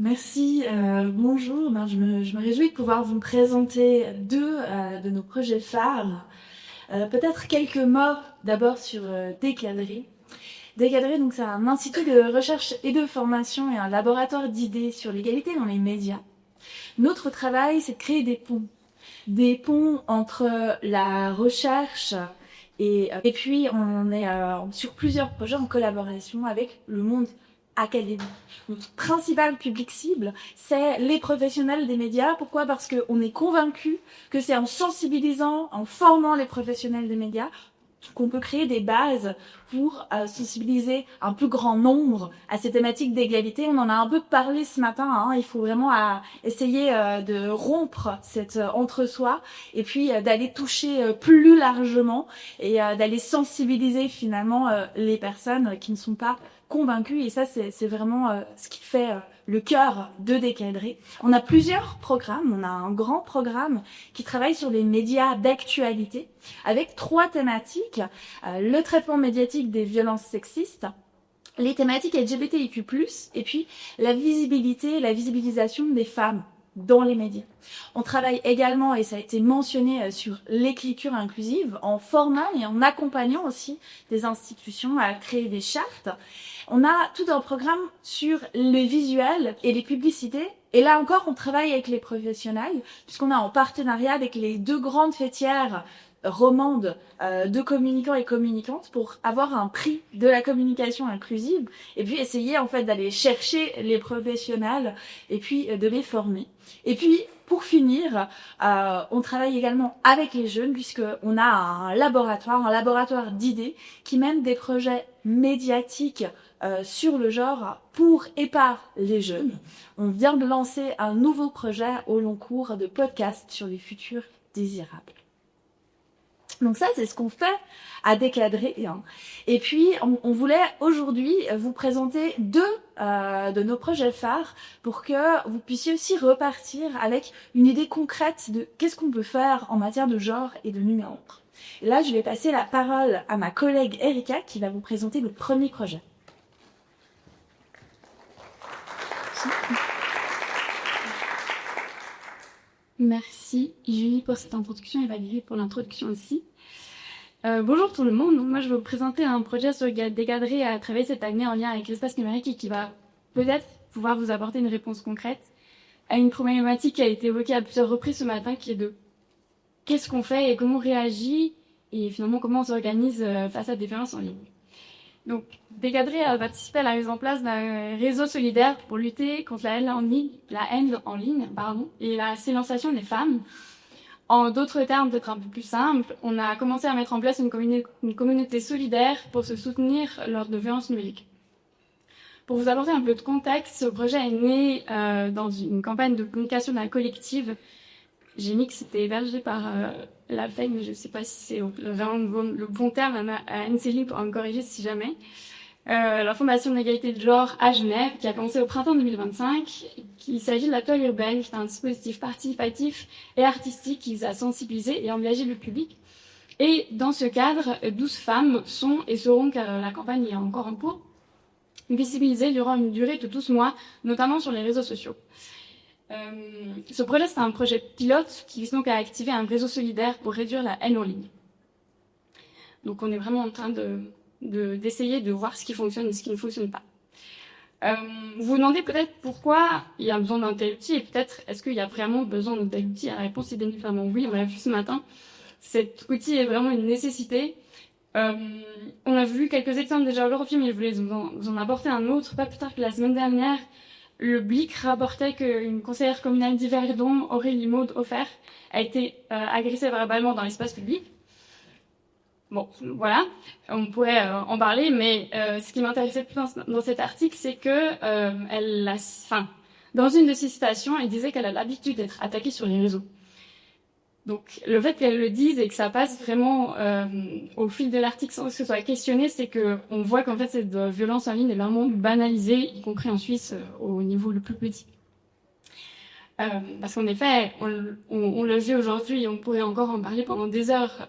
Merci, bonjour. Je me réjouis de pouvoir vous présenter deux de nos projets phares. Peut-être quelques mots d'abord sur Décadré. Décadré, donc, c'est un institut de recherche et de formation et un laboratoire d'idées sur l'égalité dans les médias. Notre travail, c'est de créer des ponts. Des ponts entre la recherche et puis on est sur plusieurs projets en collaboration avec le monde académique. Notre principal public cible, c'est les professionnels des médias. Pourquoi ? Parce qu'on est convaincu que c'est en sensibilisant, en formant les professionnels des médias, qu'on peut créer des bases pour sensibiliser un plus grand nombre à ces thématiques d'égalité. On en a un peu parlé ce matin, hein. Il faut vraiment essayer de rompre cet entre-soi et puis d'aller toucher plus largement et d'aller sensibiliser finalement les personnes qui ne sont pas convaincus, et ça c'est vraiment ce qui fait le cœur de Décadré. On a plusieurs programmes, on a un grand programme qui travaille sur les médias d'actualité avec 3 thématiques: le traitement médiatique des violences sexistes, les thématiques LGBTIQ+, et puis la visibilisation des femmes dans les médias. On travaille également, et ça a été mentionné, sur l'écriture inclusive, en formant et en accompagnant aussi des institutions à créer des chartes. On a tout un programme sur les visuels et les publicités. Et là encore, on travaille avec les professionnels, puisqu'on a en partenariat avec les 2 grandes fêtières romande de communicants et communicantes pour avoir un prix de la communication inclusive et puis essayer en fait d'aller chercher les professionnels et puis de les former. Et puis pour finir, on travaille également avec les jeunes puisqu'on a un laboratoire d'idées qui mène des projets médiatiques sur le genre pour et par les jeunes. On vient de lancer un nouveau projet au long cours de podcast sur les futurs désirables. Donc ça, c'est ce qu'on fait à Décadré. Et puis, on voulait aujourd'hui vous présenter 2 de nos projets phares pour que vous puissiez aussi repartir avec une idée concrète de qu'est-ce qu'on peut faire en matière de genre et de numéro. Et là, je vais passer la parole à ma collègue Erika qui va vous présenter le premier projet. Merci Julie pour cette introduction et Valérie pour l'introduction aussi. Bonjour tout le monde, donc moi je vais vous présenter un projet sur Décadré à travers cette année en lien avec l'espace numérique et qui va peut-être pouvoir vous apporter une réponse concrète à une problématique qui a été évoquée à plusieurs reprises ce matin, qui est de qu'est-ce qu'on fait et comment on réagit et finalement comment on s'organise face à des violences en ligne. Donc, Décadré a participé à la mise en place d'un réseau solidaire pour lutter contre la haine en ligne, et la silenciation des femmes. En d'autres termes, peut-être un peu plus simple, on a commencé à mettre en place une communauté solidaire pour se soutenir lors de violences numériques. Pour vous apporter un peu de contexte, ce projet est né dans une campagne de communication d'un collectif. J'ai mis que c'était hébergé par la FEG, mais je ne sais pas si c'est vraiment le bon terme. Anne-Céline pourra me corriger si jamais. La Fondation de l'égalité de genre à Genève, qui a commencé au printemps 2025. Il s'agit de la toile urbaine, qui est un dispositif participatif et artistique qui vise à sensibiliser et engager le public. Et dans ce cadre, 12 femmes sont et seront, car la campagne est encore en cours, visibilisées durant une durée de 12 mois, notamment sur les réseaux sociaux. Ce projet, c'est un projet pilote qui vise donc à activer un réseau solidaire pour réduire la haine en ligne. Donc on est vraiment en train d'essayer de voir ce qui fonctionne et ce qui ne fonctionne pas. Vous vous demandez peut-être pourquoi il y a besoin d'un tel outil et peut-être est-ce qu'il y a vraiment besoin d'un tel outil. La réponse est bien évidemment oui, on l'a vu ce matin. Cet outil est vraiment une nécessité. On a vu quelques exemples déjà aujourd'hui, mais je voulais vous en apporter un autre. Pas plus tard que la semaine dernière, le Blick rapportait qu'une conseillère communale d'Yverdon, Aurélie Maud Offert, a été agressée verbalement dans l'espace public. Bon, voilà, on pourrait en parler, mais ce qui m'intéressait plus dans cet article, c'est que dans une de ses citations, elle disait qu'elle a l'habitude d'être attaquée sur les réseaux. Donc, le fait qu'elle le dise et que ça passe vraiment au fil de l'article sans que ce soit questionné, c'est que on voit qu'en fait cette violence en ligne est vraiment banalisée, y compris en Suisse, au niveau le plus petit. Parce qu'en effet, on le vit aujourd'hui, on pourrait encore en parler pendant des heures.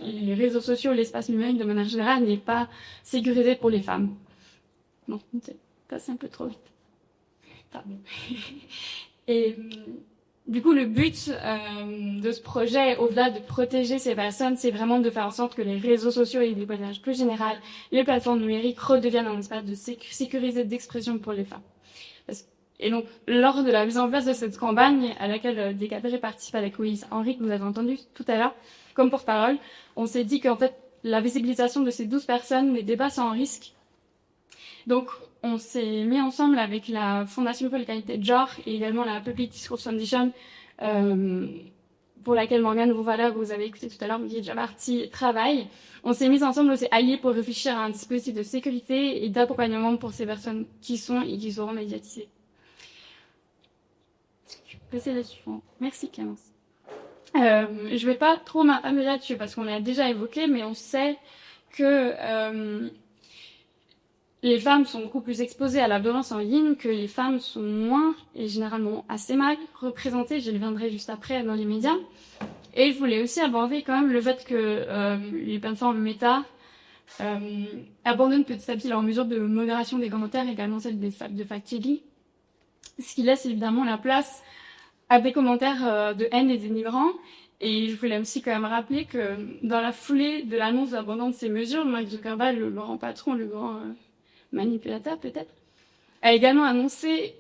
Les réseaux sociaux, l'espace numérique de manière générale n'est pas sécurisé pour les femmes. Non, c'est passé un peu trop vite. Pardon. Et du coup, le but de ce projet, au-delà de protéger ces personnes, c'est vraiment de faire en sorte que les réseaux sociaux et les voyages plus général, les plateformes numériques redeviennent un espace de sécurisé d'expression pour les femmes. Et donc, lors de la mise en place de cette campagne, à laquelle Décadré participe avec Louise Henry, que vous avez entendu tout à l'heure, comme porte-parole, on s'est dit qu'en fait, la visibilisation de ces 12 personnes les dépasse en risque. Donc, on s'est mis ensemble avec la Fondation pour l'égalité de genre et également la Public Discourse Foundation, pour laquelle Morgane Rouvala, que vous avez écouté tout à l'heure, mais qui est déjà partie, travaille. On s'est mis ensemble, on s'est alliés pour réfléchir à un dispositif de sécurité et d'accompagnement pour ces personnes qui sont et qui seront médiatisées. Je vais passer là-dessus. Merci Clémence. Je vais pas trop m'attarder là-dessus parce qu'on l'a déjà évoqué, mais on sait que les femmes sont beaucoup plus exposées à la violence en ligne, que les femmes sont moins et généralement assez mal représentées. Je reviendrai juste après dans les médias. Et je voulais aussi aborder quand même le fait que les plateformes Meta abandonnent petit à petit leurs mesures de modération des commentaires, également celles de fact-checking, ce qui laisse évidemment la place à des commentaires de haine et dénigrants. Et je voulais aussi quand même rappeler que dans la foulée de l'annonce de l'abandon de ces mesures, Mark Zuckerberg, le grand patron, le grand manipulateur peut-être, a également annoncé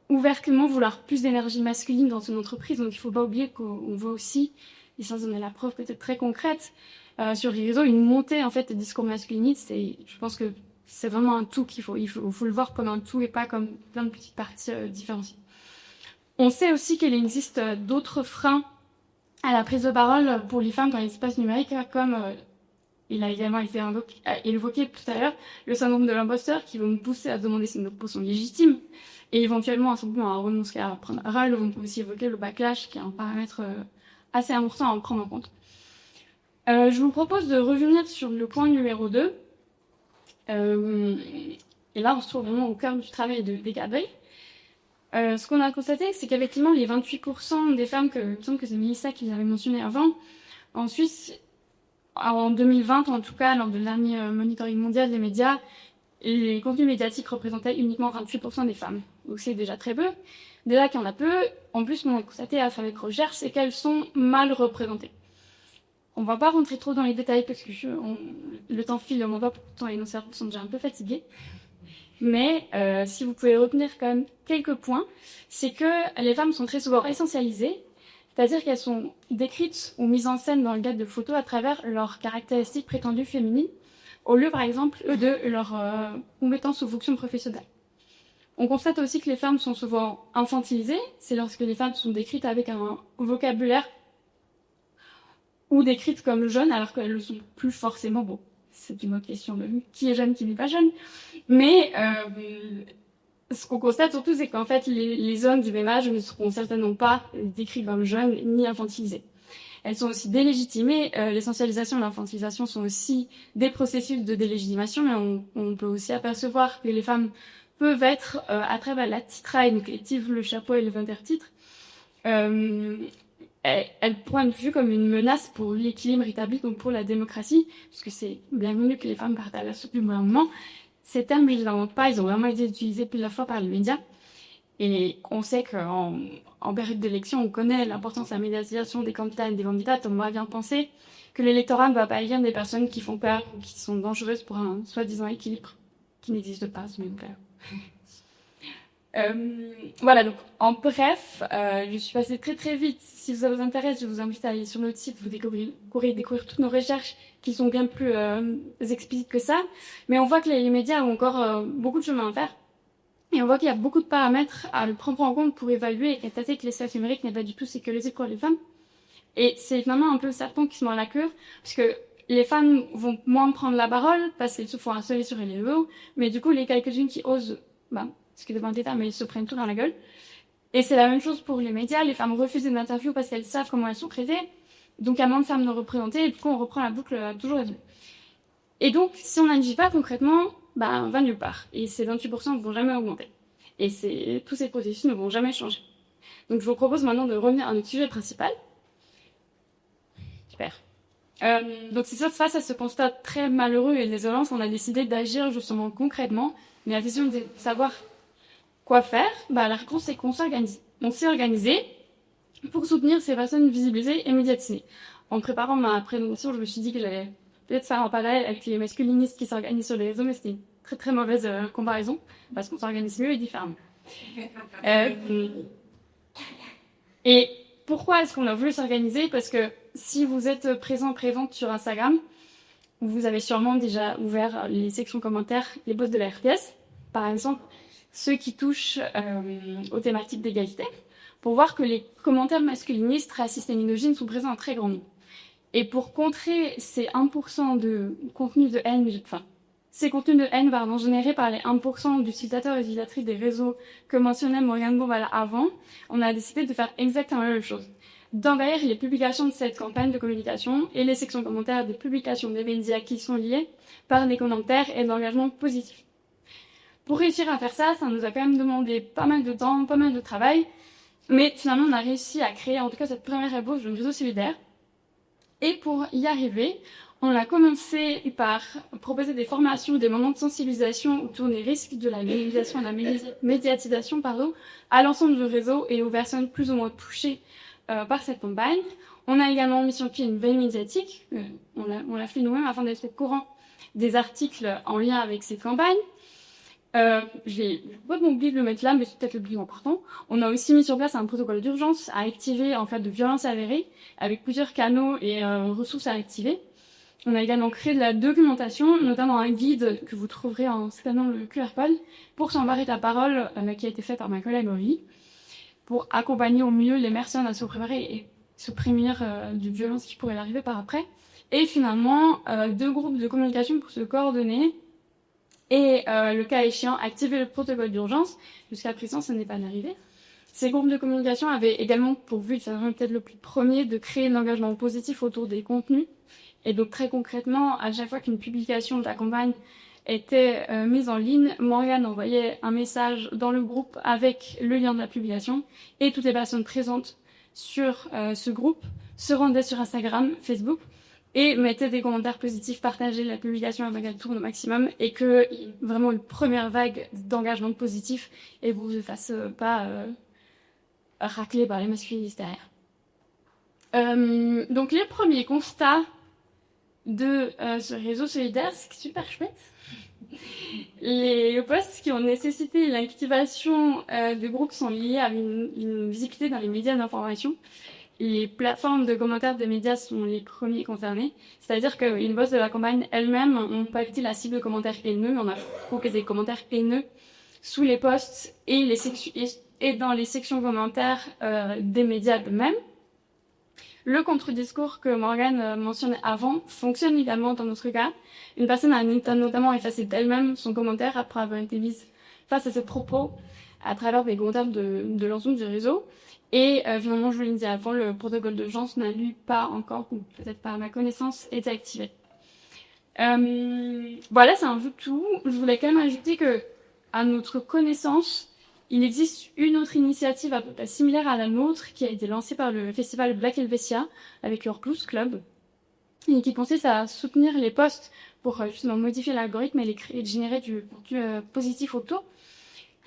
ouvertement vouloir plus d'énergie masculine dans son entreprise. Donc il ne faut pas oublier qu'on voit aussi, et sans donner la preuve peut-être très concrète, sur les réseaux, une montée en fait des discours masculinistes. Et je pense que c'est vraiment un tout il faut le voir comme un tout et pas comme plein de petites parties différenciées. On sait aussi qu'il existe d'autres freins à la prise de parole pour les femmes dans l'espace numérique, comme il a également été évoqué tout à l'heure, le syndrome de l'imposteur qui va nous pousser à demander si nos propos sont légitimes et éventuellement simplement à renoncer à prendre parole. On peut aussi évoquer le backlash qui est un paramètre assez important à prendre en compte. Je vous propose de revenir sur le point numéro 2. Et là, on se trouve vraiment au cœur du travail de Décadré. Ce qu'on a constaté, c'est qu'effectivement, les 28% des femmes, il me semble que c'est Mélissa qui l'avait mentionné avant, en Suisse, en 2020, en tout cas, lors du dernier monitoring mondial des médias, les contenus médiatiques représentaient uniquement 28% des femmes. Donc c'est déjà très peu. Déjà qu'il y en a peu, en plus, ce qu'on a constaté à travers les recherches, c'est qu'elles sont mal représentées. On va pas rentrer trop dans les détails parce que le temps file, on voit pourtant et nos cerveaux sont déjà un peu fatigués. Mais si vous pouvez retenir quand même quelques points, c'est que les femmes sont très souvent essentialisées, c'est-à-dire qu'elles sont décrites ou mises en scène dans le cadre de photos à travers leurs caractéristiques prétendues féminines, au lieu par exemple de leurs compétences ou fonctions professionnelles. On constate aussi que les femmes sont souvent infantilisées, c'est lorsque les femmes sont décrites avec un vocabulaire ou décrites comme jeunes alors qu'elles ne le sont plus forcément. Bon, c'est une autre question de qui est jeune, qui n'est pas jeune. Mais ce qu'on constate surtout, c'est qu'en fait, les hommes du même âge ne seront certainement pas décrits comme jeunes ni infantilisés. Elles sont aussi délégitimées. L'essentialisation et l'infantilisation sont aussi des processus de délégitimation, mais on peut aussi apercevoir que les femmes peuvent être, à travers la titraille, donc les titres, le chapeau et le intertitre, elles pourraient être vues comme une menace pour l'équilibre établi, donc pour la démocratie, puisque c'est bien connu que les femmes partent à l'assaut du gouvernement. Ces termes, ils n'inventent pas, ils ont vraiment été utilisés plusieurs fois par les médias. Et on sait qu'en période d'élection, on connaît l'importance de la médiatisation des candidats et des candidates. On va bien penser que l'électorat ne va pas élire des personnes qui font peur ou qui sont dangereuses pour un soi-disant équilibre qui n'existe pas, s'il vous plaît. Voilà, donc en bref, je suis passée très très vite. Si ça vous intéresse, je vous invite à aller sur notre site, vous découvrir toutes nos recherches qui sont bien plus explicites que ça. Mais on voit que les médias ont encore beaucoup de chemin à faire. Et on voit qu'il y a beaucoup de paramètres à le prendre en compte pour évaluer et constater que l'espace numérique n'est pas du tout sécurisé pour les femmes. Et c'est finalement un peu le serpent qui se mord la queue, parce que les femmes vont moins prendre la parole parce qu'elles se font harceler sur les réseaux, mais du coup, les quelques-unes qui osent, ce qui dépend des termes, mais ils se prennent tout dans la gueule. Et c'est la même chose pour les médias. Les femmes refusent une interview parce qu'elles savent comment elles sont traitées. Donc, il y a moins de femmes non représentées, et du coup, on reprend la boucle toujours et toujours. Et donc, si on n'agit pas concrètement, on va nulle part. Et ces 28% ne vont jamais augmenter. Et tous ces processus ne vont jamais changer. Donc, je vous propose maintenant de revenir à notre sujet principal. Super. Donc, c'est ça, face à ce constat très malheureux et désolant, on a décidé d'agir justement concrètement. Mais la question est de savoir Quoi faire? La réponse c'est qu'on s'organise. On s'est organisé pour soutenir ces personnes visibilisées et médiatisées. En préparant ma présentation, je me suis dit que j'allais peut-être faire un parallèle avec les masculinistes qui s'organisent sur les réseaux, mais c'était une très très mauvaise comparaison, parce qu'on s'organise mieux et différemment. Et pourquoi est-ce qu'on a voulu s'organiser? Parce que si vous êtes présente sur Instagram, vous avez sûrement déjà ouvert les sections commentaires, les posts de la RTS, par exemple, ceux qui touchent aux thématiques d'égalité, pour voir que les commentaires masculinistes, racistes et misogynes sont présents en très grand nombre. Et pour contrer ces 1% de contenu de haine, ces contenus de haine, générés par les 1% d'utilisateurs et utilisatrices des réseaux que mentionnait Morgane Bourvala avant, on a décidé de faire exactement la même chose. D'envahir les publications de cette campagne de communication et les sections commentaires des publications des médias qui sont liées par des commentaires et d'engagement positif. Pour réussir à faire ça, ça nous a quand même demandé pas mal de temps, pas mal de travail, mais finalement on a réussi à créer en tout cas cette première ébauche de réseau solidaire. Et pour y arriver, on a commencé par proposer des formations, des moments de sensibilisation autour des risques de la médiatisation et de la médiatisation à l'ensemble du réseau et aux personnes plus ou moins touchées par cette campagne. On a également mis sur pied une veille médiatique. On l'a fait nous-mêmes afin d'être au courant des articles en lien avec cette campagne. J'ai pas oublié de le mettre là, mais c'est peut-être le plus important. On a aussi mis sur place un protocole d'urgence à activer en cas de violence avérée, avec plusieurs canaux et ressources à activer. On a également créé de la documentation, notamment un guide que vous trouverez en scannant le QR code pour s'embarrer ta parole, qui a été fait par ma collègue Aurélie, pour accompagner au mieux les personnes à se préparer et se prémunir de violences qui pourraient arriver par après. Et finalement, 2 groupes de communication pour se coordonner et, le cas échéant, activer le protocole d'urgence. Jusqu'à présent, ça n'est pas arrivé. Ces groupes de communication avaient également pour but, ça serait peut-être le plus premier, de créer un engagement positif autour des contenus. Et donc très concrètement, à chaque fois qu'une publication de la campagne était mise en ligne, Morgane envoyait un message dans le groupe avec le lien de la publication et toutes les personnes présentes sur ce groupe se rendaient sur Instagram, Facebook et mettaient des commentaires positifs, partageaient la publication avant qu'elle tourne au maximum et que vraiment une première vague d'engagement positif et vous ne fasse pas racler par les masculinistes derrière. Donc les premiers constats de ce réseau solidaire, c'est super chouette. Les posts qui ont nécessité l'activation de groupes sont liés à une visibilité dans les médias d'information. Les plateformes de commentaires des médias sont les premiers concernés. C'est-à-dire qu'une boss de la campagne elle-même ont pas été la cible de commentaires haineux. On a proposé des commentaires haineux sous les posts et dans les sections commentaires des médias eux-mêmes. Le contre-discours que Morgane mentionnait avant fonctionne également dans notre cas. Une personne a notamment effacé d'elle-même son commentaire après avoir été mise face à ses propos à travers des commentaires de l'ensemble du réseau. Et finalement, je vous le disais avant, le protocole d'urgence n'a lui pas encore, ou peut-être pas à ma connaissance, été activé. Voilà, c'est un peu tout. Je voulais quand même ajouter que, à notre connaissance, il existe une autre initiative à peu près similaire à la nôtre qui a été lancée par le festival Black Helvetia avec leur Blues Club et qui consiste à soutenir les posts pour justement modifier l'algorithme et générer du contenu positif autour.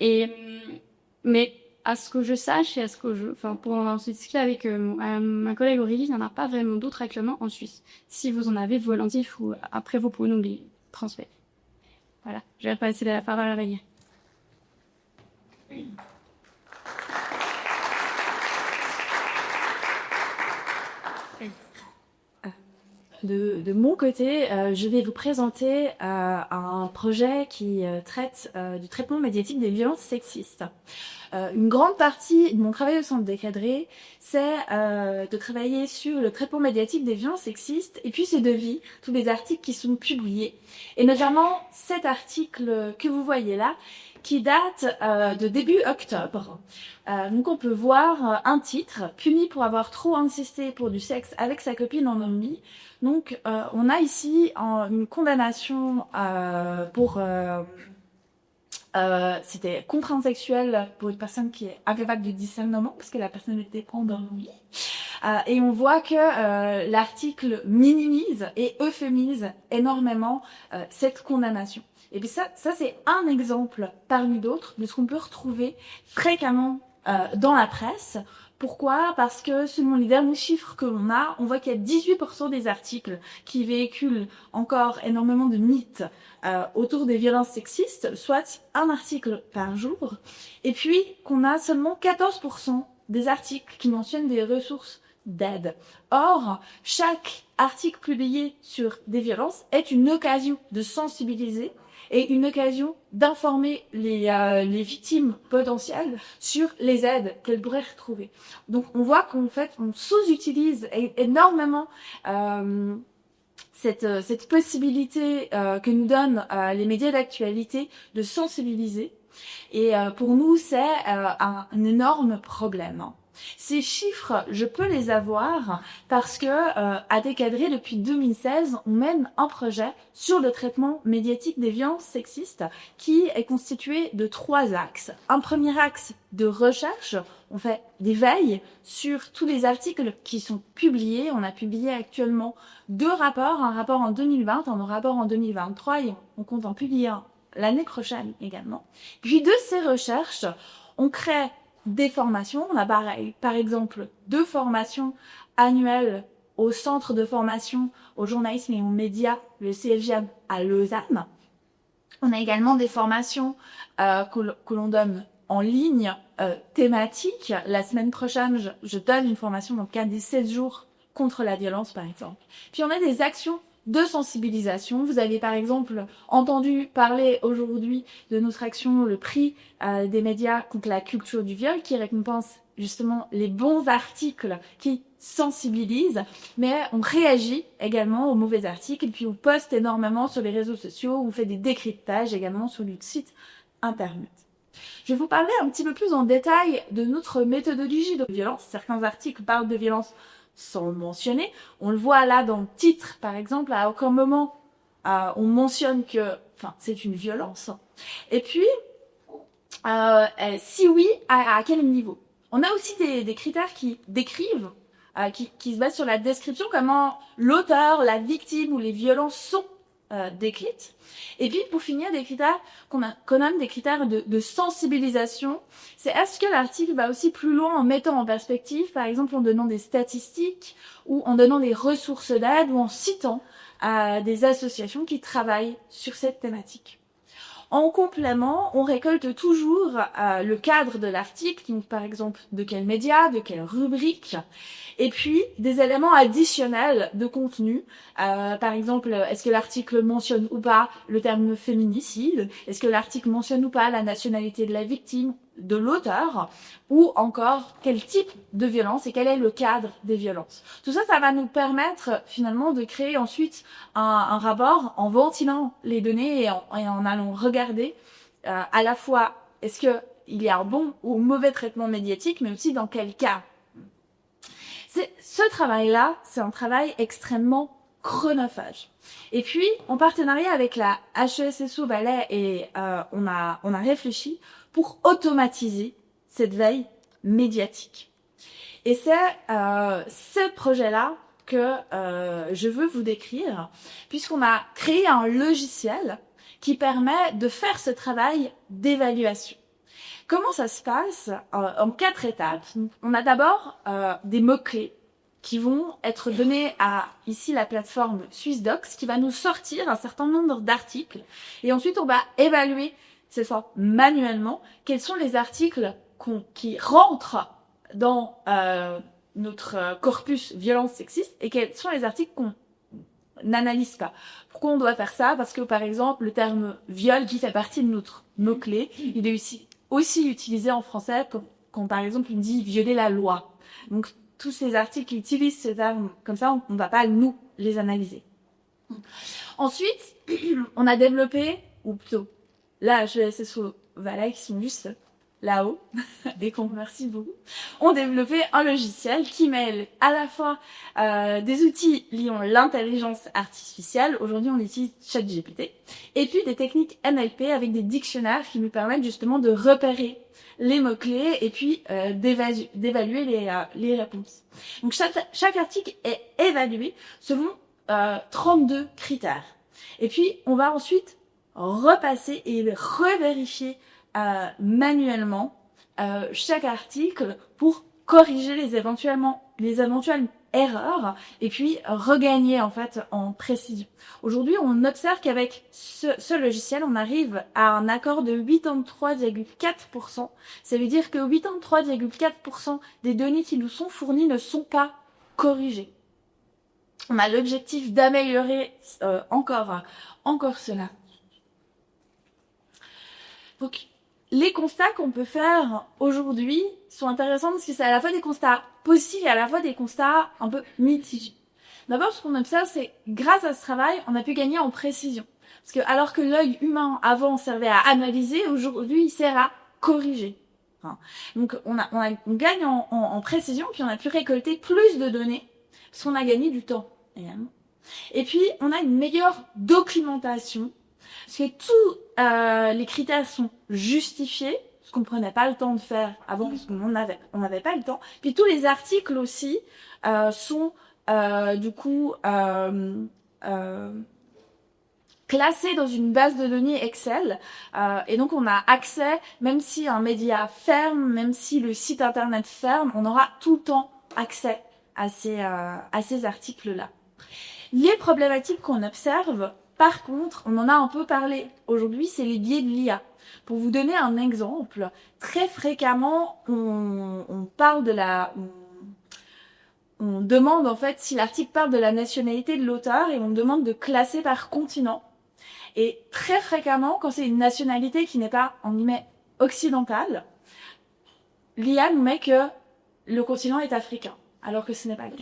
Mais à ce que je sache et à ce que pour en discuter avec ma collègue Aurélie, il n'y en a pas vraiment d'autres actuellement en Suisse. Si vous en avez volontiers, après vous pouvez nous les transmettre. Voilà, je vais passer la parole à Valérie. De mon côté, je vais vous présenter un projet qui traite du traitement médiatique des violences sexistes. Une grande partie de mon travail au Centre des Cadrés, c'est de travailler sur le traitement médiatique des violences sexistes et puis c'est de vie, tous les articles qui sont publiés. Et notamment cet article que vous voyez là, qui date de début octobre. Donc on peut voir un titre, puni pour avoir trop insisté pour du sexe avec sa copine en ennui. Donc on a ici une condamnation pour... c'était contrainte sexuelle pour une personne qui est incapable de discernement parce que la personne était endormie. Et on voit que l'article minimise et euphémise énormément cette condamnation. Et puis ça c'est un exemple parmi d'autres de ce qu'on peut retrouver fréquemment dans la presse. Pourquoi? Parce que selon les derniers chiffres que l'on a, on voit qu'il y a 18% des articles qui véhiculent encore énormément de mythes autour des violences sexistes, soit un article par jour, et puis qu'on a seulement 14% des articles qui mentionnent des ressources d'aide. Or, chaque article publié sur des violences est une occasion de sensibiliser et une occasion d'informer les victimes potentielles sur les aides qu'elles pourraient retrouver. Donc on voit qu'en fait on sous-utilise énormément cette possibilité que nous donnent les médias d'actualité de sensibiliser. Et pour nous c'est un énorme problème. Ces chiffres, je peux les avoir parce que à Décadrer, depuis 2016, on mène un projet sur le traitement médiatique des violences sexistes qui est constitué de 3 axes. Un premier axe de recherche, on fait des veilles sur tous les articles qui sont publiés. On a publié actuellement 2 rapports, un rapport en 2020, un rapport en 2023 et on compte en publier un l'année prochaine également. Puis de ces recherches, on crée des formations. On a par exemple 2 formations annuelles au centre de formation au journalisme et aux médias, le CFJM à Lausanne. On a également des formations que l'on donne en ligne thématiques. La semaine prochaine, je donne une formation dans le cadre des 16 jours contre la violence par exemple. Puis on a des actions de sensibilisation. Vous avez par exemple entendu parler aujourd'hui de notre action, le prix des médias contre la culture du viol, qui récompense justement les bons articles qui sensibilisent, mais on réagit également aux mauvais articles et puis on poste énormément sur les réseaux sociaux, on fait des décryptages également sur notre site internet. Je vais vous parler un petit peu plus en détail de notre méthodologie de violence. Certains articles parlent de violence sans le mentionner. On le voit là dans le titre, par exemple, à aucun moment on mentionne que c'est une violence. Et puis, si oui, à quel niveau? On a aussi des critères qui décrivent, qui se basent sur la description, comment l'auteur, la victime ou les violences sont décrites. Et puis pour finir, des critères qu'on nomme des critères de sensibilisation. C'est est-ce que l'article va aussi plus loin en mettant en perspective, par exemple en donnant des statistiques ou en donnant des ressources d'aide ou en citant des associations qui travaillent sur cette thématique. En complément, on récolte toujours le cadre de l'article, donc par exemple de quel média, de quelle rubrique, et puis des éléments additionnels de contenu. Par exemple, est-ce que l'article mentionne ou pas le terme féminicide? Est-ce que l'article mentionne ou pas la nationalité de la victime, de l'auteur? Ou encore, quel type de violence et quel est le cadre des violences? Tout ça, ça va nous permettre finalement de créer ensuite un rapport en ventilant les données et en allant regarder à la fois est-ce qu'il y a un bon ou mauvais traitement médiatique, mais aussi dans quel cas. Ce travail-là, c'est un travail extrêmement chronophage. Et puis, en partenariat avec la HESSO Valais, on a réfléchi pour automatiser cette veille médiatique. Et c'est ce projet-là que je veux vous décrire, puisqu'on a créé un logiciel qui permet de faire ce travail d'évaluation. Comment ça se passe? En 4 étapes. On a d'abord des mots-clés qui vont être donnés à, ici, la plateforme SwissDocs, qui va nous sortir un certain nombre d'articles. Et ensuite, on va évaluer, cette fois manuellement, quels sont les articles qui rentrent dans notre corpus violence sexiste et quels sont les articles qu'on n'analyse pas. Pourquoi on doit faire ça? Parce que, par exemple, le terme viol, qui fait partie de notre mot-clé, il est aussi utilisé en français quand par exemple, on dit violer la loi. Donc, tous ces articles qui utilisent ce terme comme ça, on ne va pas, nous, les analyser. Ensuite, on a développé, ou plutôt, là, HESSO Valais, qui sont juste là-haut, merci beaucoup, ont développé un logiciel qui mêle à la fois des outils liant l'intelligence artificielle, aujourd'hui on utilise ChatGPT, et puis des techniques NLP avec des dictionnaires qui nous permettent justement de repérer les mots-clés et puis d'évaluer les réponses. Donc chaque article est évalué selon 32 critères. Et puis on va ensuite repasser et revérifier manuellement chaque article pour corriger les éventuelles erreurs et puis regagner en fait en précision. Aujourd'hui, on observe qu'avec ce logiciel, on arrive à un accord de 83,4%. Ça veut dire que 83,4% des données qui nous sont fournies ne sont pas corrigées. On a l'objectif d'améliorer encore cela. Donc, les constats qu'on peut faire aujourd'hui sont intéressants parce que c'est à la fois des constats positifs et à la fois des constats un peu mitigés. D'abord, ce qu'on observe, c'est grâce à ce travail, on a pu gagner en précision. Parce que alors que l'œil humain avant servait à analyser, aujourd'hui il sert à corriger. Donc on gagne en précision, puis on a pu récolter plus de données parce qu'on a gagné du temps également. Et puis on a une meilleure documentation. Parce que tous les critères sont justifiés, ce qu'on prenait pas le temps de faire avant, parce qu'on n'avait pas le temps. Puis tous les articles aussi sont du coup classés dans une base de données Excel. Et donc on a accès, même si un média ferme, même si le site internet ferme, on aura tout le temps accès à ces articles-là. Les problématiques qu'on observe, par contre, on en a un peu parlé aujourd'hui, c'est les biais de l'IA. Pour vous donner un exemple, très fréquemment, on demande en fait si l'article parle de la nationalité de l'auteur et on demande de classer par continent. Et très fréquemment, quand c'est une nationalité qui n'est pas, en guillemets, occidentale, l'IA nous met que le continent est africain, alors que ce n'est pas le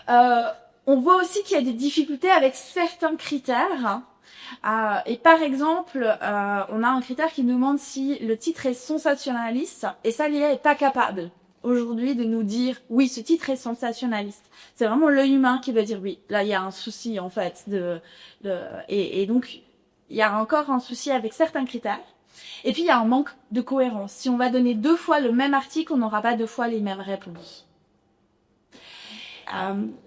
cas. On voit aussi qu'il y a des difficultés avec certains critères. Et par exemple, on a un critère qui nous demande si le titre est sensationnaliste. Et ça, l'IA n'est pas capable aujourd'hui de nous dire « oui, ce titre est sensationnaliste ». C'est vraiment l'œil humain qui va dire « oui, là, il y a un souci en fait ». Et donc, il y a encore un souci avec certains critères. Et puis, il y a un manque de cohérence. Si on va donner 2 fois le même article, on n'aura pas 2 fois les mêmes réponses.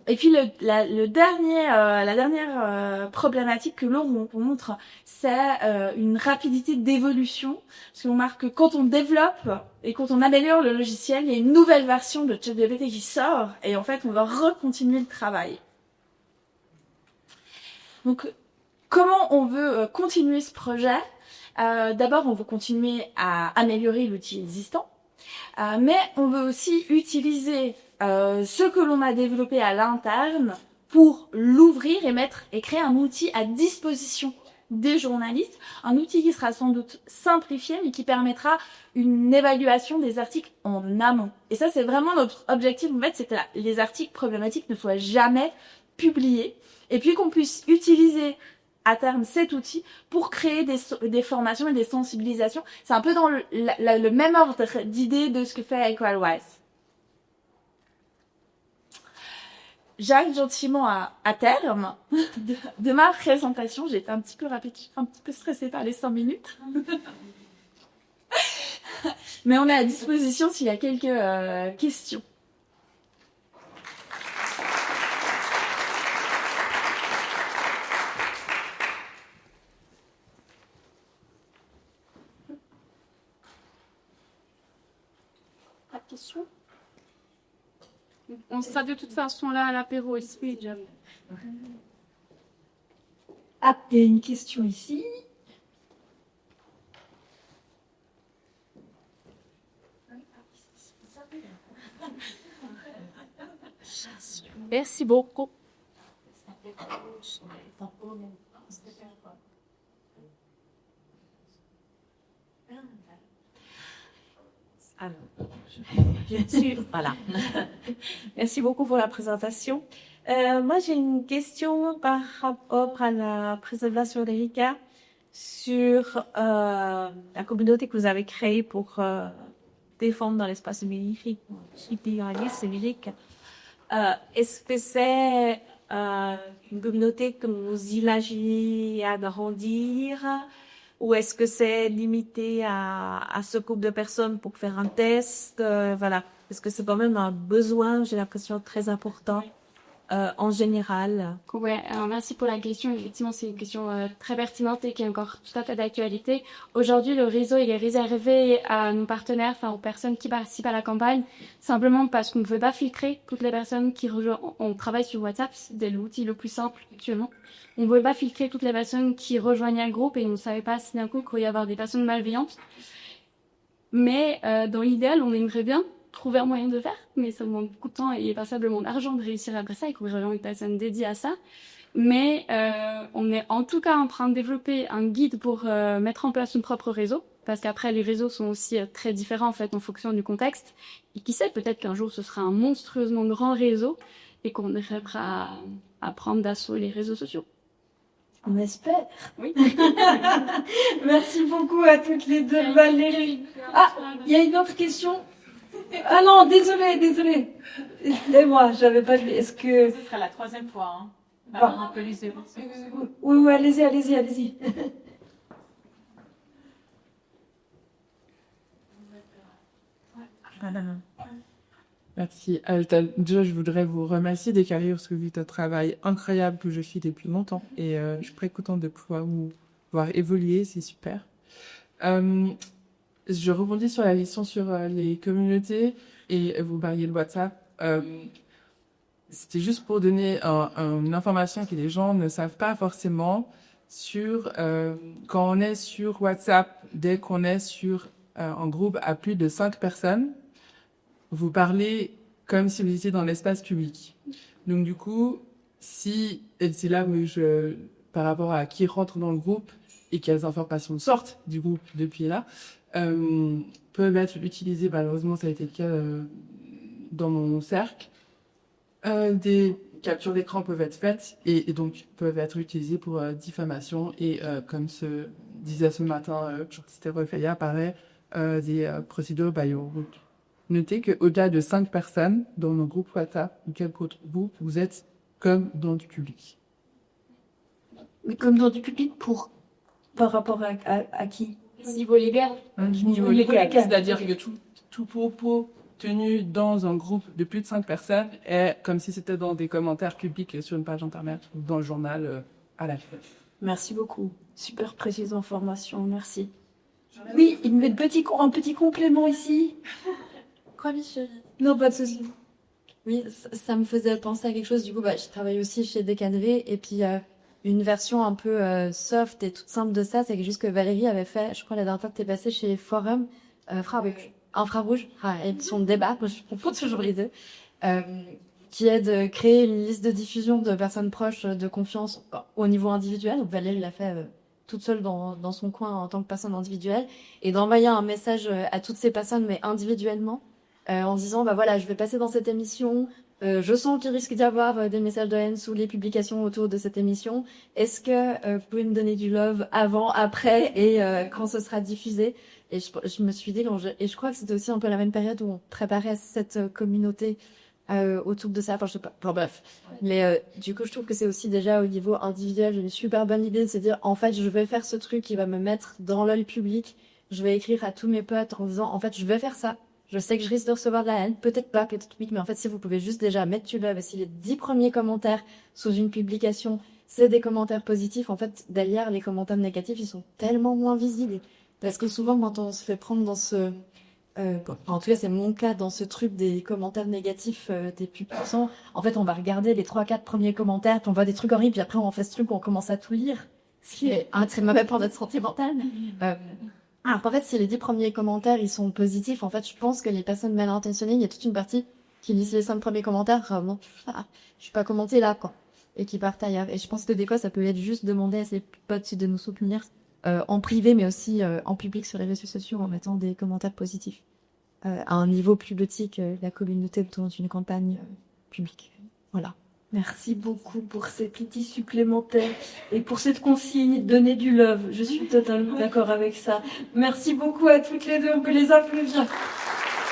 Et puis la dernière problématique que l'on rencontre, c'est une rapidité d'évolution. Parce qu'on remarque que quand on développe et quand on améliore le logiciel, il y a une nouvelle version de ChatGPT qui sort et en fait on va recontinuer le travail. Donc comment on veut continuer ce projet? D'abord on veut continuer à améliorer l'outil existant, mais on veut aussi utiliser ce que l'on a développé à l'interne pour l'ouvrir et créer un outil à disposition des journalistes, un outil qui sera sans doute simplifié mais qui permettra une évaluation des articles en amont. Et ça c'est vraiment notre objectif en fait, c'est que les articles problématiques ne soient jamais publiés et puis qu'on puisse utiliser à terme cet outil pour créer des formations et des sensibilisations. C'est un peu dans le même ordre d'idée de ce que fait EqualWise. J'arrive gentiment à terme de ma présentation. J'ai été un petit peu stressée par les 5 minutes. Mais on est à disposition s'il y a quelques questions. Pas de questions ? On sera de toute façon là à l'apéro aussi. Ah, il y a une question ici. Merci beaucoup. Alors, bien sûr, voilà. Merci beaucoup pour la présentation. Moi, j'ai une question par rapport à la présentation d'Erika sur la communauté que vous avez créée pour défendre dans l'espace numérique, numérique. Est-ce que c'est une communauté que vous imaginez agrandir? Ou est-ce que c'est limité à ce groupe de personnes pour faire un test? Voilà. Est-ce que c'est quand même un besoin, j'ai l'impression, très important? en général? Ouais, alors merci pour la question. Effectivement, c'est une question très pertinente et qui est encore tout à fait d'actualité. Aujourd'hui, le réseau, il est réservé à nos partenaires, enfin aux personnes qui participent à la campagne, simplement parce qu'on ne veut pas filtrer toutes les personnes qui rejoignent. On travaille sur WhatsApp, c'est l'outil le plus simple actuellement. On ne veut pas filtrer toutes les personnes qui rejoignent un groupe et on ne savait pas si d'un coup il pourrait y avoir des personnes malveillantes. Mais dans l'idéal, on aimerait bien trouver un moyen de faire, mais ça demande beaucoup de temps et passablement d'argent de réussir après ça et qu'on aurait une personne dédiée à ça. Mais on est en tout cas en train de développer un guide pour mettre en place son propre réseau, parce qu'après les réseaux sont aussi très différents en fait en fonction du contexte. Et qui sait, peut-être qu'un jour ce sera un monstrueusement grand réseau et qu'on arrivera à prendre d'assaut les réseaux sociaux. On espère. Oui. Merci beaucoup à toutes les deux, Valérie. Ah, il y a une autre question. Ah non, désolé. Excusez-moi, j'avais pas lu. Est-ce que... Ce sera la 3e fois, hein. Ah. On peut liser. Oui, allez-y. Merci. Déjà, je voudrais vous remercier Décalé parce que vous faites un travail incroyable que je fais depuis longtemps et je suis très contente de pouvoir vous voir évoluer, c'est super. Je rebondis sur la question sur les communautés et vous parliez de WhatsApp. C'était juste pour donner une information que les gens ne savent pas forcément sur quand on est sur WhatsApp, dès qu'on est sur un groupe à plus de 5 personnes, vous parlez comme si vous étiez dans l'espace public. Donc du coup, et c'est là où par rapport à qui rentre dans le groupe et quelles informations sortent du groupe depuis là, peuvent être utilisées, malheureusement ça a été le cas dans mon cercle, des captures d'écran peuvent être faites et donc peuvent être utilisées pour diffamation et comme se disait ce matin, je crois que c'était Refaya, paraît, des procédures bio-route. Notez qu'au-delà de 5 personnes dans nos groupes WhatsApp ou quel autre groupe, vous êtes comme dans du public. Mais comme dans du public par rapport à qui? Niveau légal. Niveau légal, c'est-à-dire que tout propos tenu dans un groupe de plus de 5 personnes est comme si c'était dans des commentaires publics sur une page internet ou dans le journal à la fin. Merci beaucoup. Super précise information, merci. Oui, il me met un petit complément ici. Quoi, Michel? Non, pas de souci. Oui, ça me faisait penser à quelque chose. Du coup, je travaille aussi chez Décadré. Et puis, une version un peu soft et toute simple de ça, c'est juste que Valérie avait fait, je crois, la dernière fois que t'es passée chez Forum, Infrarouge, et son débat, je confonds toujours les deux, qui est de créer une liste de diffusion de personnes proches de confiance au niveau individuel. Donc, Valérie l'a fait toute seule dans son coin en tant que personne individuelle, et d'envoyer un message à toutes ces personnes, mais individuellement, en disant, voilà, je vais passer dans cette émission, je sens qu'il risque d'y avoir des messages de haine sous les publications autour de cette émission. Est-ce que vous pouvez me donner du love avant, après et quand ce sera diffusé? Et je me suis dit, et je crois que c'était aussi un peu la même période où on préparait cette communauté autour de ça. Enfin, je sais pas. Enfin, bref. Mais du coup, je trouve que c'est aussi déjà au niveau individuel une super bonne idée de se dire, en fait, je vais faire ce truc qui va me mettre dans l'œil public. Je vais écrire à tous mes potes en disant, en fait, je vais faire ça. Je sais que je risque de recevoir de la haine, peut-être pas, peut-être oui, mais en fait, si vous pouvez juste déjà mettre du love, et si les 10 premiers commentaires sous une publication, c'est des commentaires positifs, en fait, derrière, les commentaires négatifs, ils sont tellement moins visibles. Parce que souvent, quand on se fait prendre dans ce... en tout cas, c'est mon cas, dans ce truc des commentaires négatifs des plus puissants, en fait, on va regarder les 3-4 premiers commentaires, puis on voit des trucs horribles, puis après, on fait ce truc, on commence à tout lire. Ce qui est un très mauvais pour notre santé mentale. En fait, si les 10 premiers commentaires, ils sont positifs, en fait, je pense que les personnes mal intentionnées, il y a toute une partie qui lisent les 5 premiers commentaires, non, je suis pas commenté là, quoi. Et qui partent ailleurs. Et je pense que des fois, ça peut être juste demander à ses potes de nous soutenir, en privé, mais aussi en public sur les réseaux sociaux, en mettant des commentaires positifs. À un niveau plus petit que la communauté autour d'une campagne publique. Voilà. Merci beaucoup pour ces petits supplémentaires et pour cette consigne, donner du love. Je suis totalement d'accord avec ça. Merci beaucoup à toutes les deux, on peut les applaudir.